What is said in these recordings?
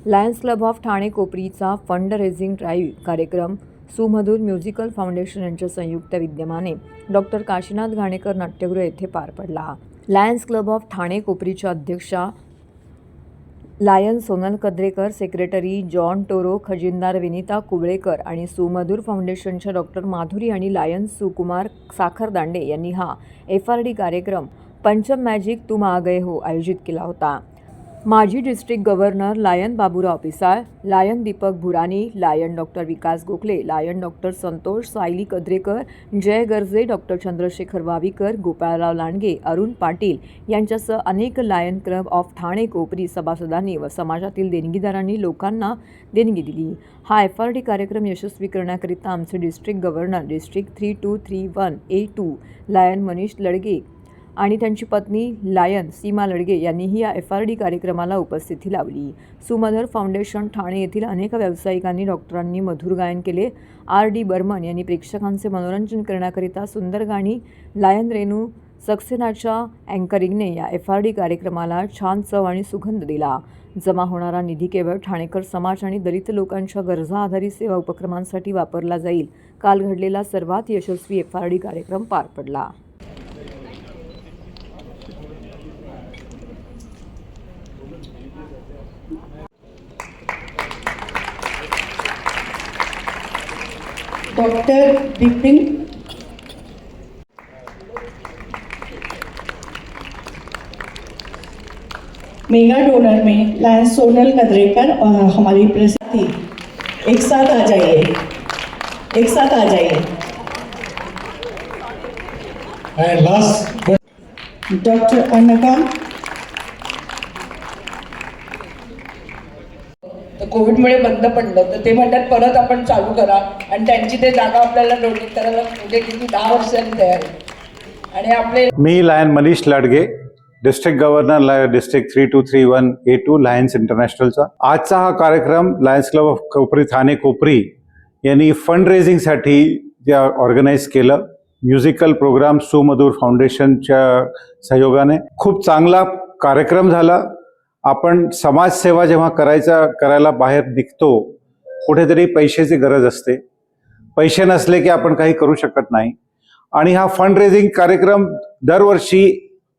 Lions club of Thane कोपरीचा fund raising drive कार्यक्रम Sumadhur musical foundation यांच्या संयुक्त विद्यमाने डॉक्टर काशीनाथ घाणेकर नाट्यगृह येथे पार पडला। लायन्स क्लब ऑफ ठाणे कोपरीच्या अध्यक्षा lion Sonal Kadrekar, secretary John Toro, खजिनदार विनीता कुबळेकर आणि सुमधुर फाउंडेशनच्या डॉक्टर माधुरी आणि लायन्स सुकुमार साखरदांडे यांनी हा FRD कार्यक्रम पंचम मॅजिक तुम आ गए हो आयोजित केला होता। माजी district governor lion Baburao Pisal, lion Deepak Bhurani, lion doctor Vikas Gokhale, lion doctor Santosh Sayali Kadrekar, Jay Garje, doctor Chandrashekhar Vavikar, Gopalrao Landge, Arun Patil यांच्यासह अनेक lion club of Thane Kopri सभासदांनी व समाजातील देणगीदारांनी लोकांना देणगी दिली। हा FRD कार्यक्रम यशस्वी करण्याकरिता आमचे district governor district 3231A2 lion Manish Ladge आणि त्यांची पत्नी लायन सीमा लडगे यांनीही या FRD कार्यक्रमाला उपस्थिती लावली। सुमधुर फाउंडेशन ठाणे येथील अनेक व्यावसायिकांनी डॉक्टरांनी मधुर गायन केले। RD बर्मन यांनी प्रेक्षकांचे मनोरंजन करण्याकरिता सुंदर गाणी, लायन रेणू सक्सेनाच्या अँकरिंगने या FRD कार्यक्रमाला छान चव आणि सुगंध दिला। जमा होणारा निधी केवळ ठाणेकर समाज आणि दलित लोकांच्या गरजा आधारित सेवा उपक्रमांसाठी वापरला जाईल। काल घडलेला सर्वात यशस्वी FRD कार्यक्रम पार पडला। डॉक्टर बिपिन मेगा डोनर में लायन सोनल कद्रेकर और हमारी प्रसिद्धि एक साथ आ जाइए, एक साथ आ जाइए। And last डॉक्टर अनका कोविडमुळे बंद पडलं तर ते म्हणतात परत आपण चालू करा आणि त्यांची ते जागा आपल्याला डोनेट करायला म्हणजे किती 10 वर्षांनी तयार आहे। आणि आपले मी lion Manish Ladge, district governor district 3231A2 lions इंटरनॅशनलचा। आजचा हा कार्यक्रम lions club of Kopri Thane Kopri यांनी फंड रेझिंगसाठी जे ऑर्गनाईज केलं, म्युझिकल प्रोग्राम सुमधुर फाउंडेशनच्या सहयोगाने खूप चांगला कार्यक्रम झाला। आपण समाजसेवा जेव्हा करायला बाहेर निघतो, कुठेतरी पैशाची गरज असते। पैसे नसले की आपण काही करू शकत नाही आणि हा फंड रेझिंग कार्यक्रम दरवर्षी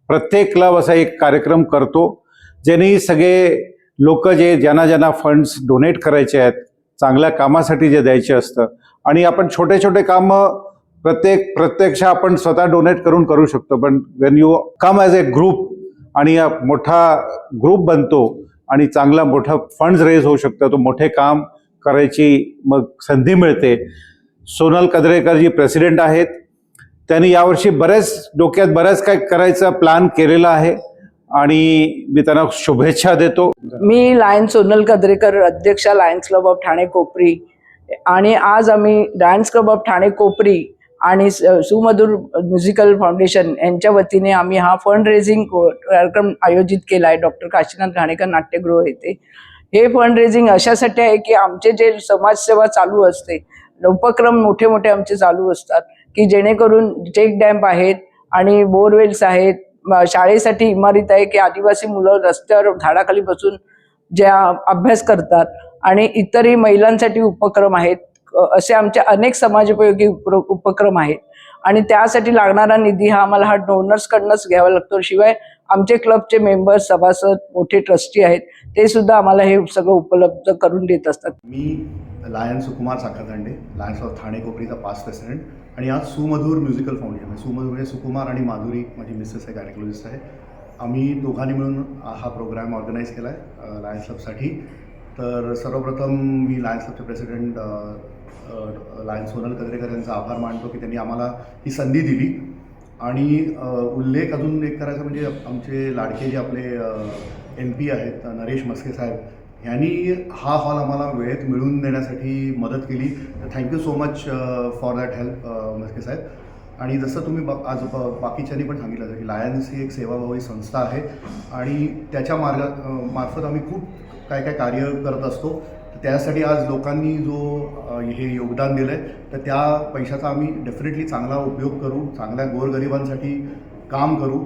प्रत्येक क्लब असा एक कार्यक्रम करतो, ज्यांनी सगळे लोक ज्यांना फंड्स डोनेट करायचे आहेत, चांगल्या कामासाठी जे द्यायचे असतं आणि आपण छोटे छोटे कामं प्रत्यक्ष आपण स्वतः डोनेट करू शकतो। पण Wien you come as A group आणि मोठा ग्रुप बनतो आणि चांगला मोठा फंड्स रेज होऊ शकतं, तो मोठे काम करायची मग संधी मिळते। सोनल कद्रेकर जी प्रेसिडेंट आहेत, त्यांनी यावर्षी डोक्यात बऱ्याच काय करायचा प्लॅन केलेला आहे आणि मी त्यांना शुभेच्छा देतो। मी लायन सोनल कद्रेकर, अध्यक्ष लायन्स क्लब ऑफ ठाणे कोपरी, आणि आज आम्ही लायन्स क्लब ऑफ ठाणे कोपरी आणि सुमधुर म्युझिकल फाउंडेशन यांच्या वतीने आम्ही हा फंड रेझिंग कार्यक्रम आयोजित केला आहे डॉक्टर काशीनाथ घाणेकर नाट्यगृह येथे। हे फंड रेझिंग अशासाठी आहे की आमचे जे समाजसेवा चालू असते, उपक्रम मोठे मोठे आमचे चालू असतात की जेणेकरून चेक डॅम्प आहेत आणि बोरवेल्स आहेत, शाळेसाठी इमारत आहे की आदिवासी मुलं रस्त्यावर झाडाखाली बसून ज्या अभ्यास करतात आणि इतरही महिलांसाठी उपक्रम आहेत। असे आमचे अनेक समाजोपयोगी उपक्रम आहेत आणि त्यासाठी लागणारा निधी हा आम्हाला हा डोनर्सकडनंच घ्यावा लागतो। शिवाय आमचे क्लबचे मेंबर्स, सभासद, मोठे ट्रस्टी आहेत, ते सुद्धा आम्हाला हे सगळं उपलब्ध करून देत असतात। मी lion Sukumar Sakhardande, lions of Thane कोपरीचा पास्ट प्रेसिडेंट आणि आज सुमधुर म्युझिकल फाउंडेशन, सुमधुर म्हणजे सुकुमार आणि माधुरी माझी मिसेस आहे, गायनोलॉजिस्ट आहे। आम्ही दोघांनी मिळून हा प्रोग्राम ऑर्गनाईज केला आहे लायन्स क्लबसाठी। तर सर्वप्रथम मी लायन्स क्लबचे प्रेसिडेंट लायन सोनल कद्रेकर यांचा आभार मानतो की त्यांनी आम्हाला ही संधी दिली। आणि उल्लेख अजून एक करायचा म्हणजे आमचे लाडके जे आपले MP आहेत नरेश मस्के साहेब, यांनी हा हॉल आम्हाला वेळेत मिळवून देण्यासाठी मदत केली। तर thank you so much for that help Maske साहेब। आणि जसं तुम्ही आज बाकीच्यांनी पण सांगितलं की लायन्स ही एक सेवाभावी संस्था आहे आणि त्याच्या मार्फत आम्ही खूप काय कार्य करत असतो। त्यासाठी आज लोकांनी जो हे योगदान दिलं आहे, तर त्या पैशाचा आम्ही डेफिनेटली चांगला उपयोग करू, चांगल्या गोरगरिबांसाठी काम करू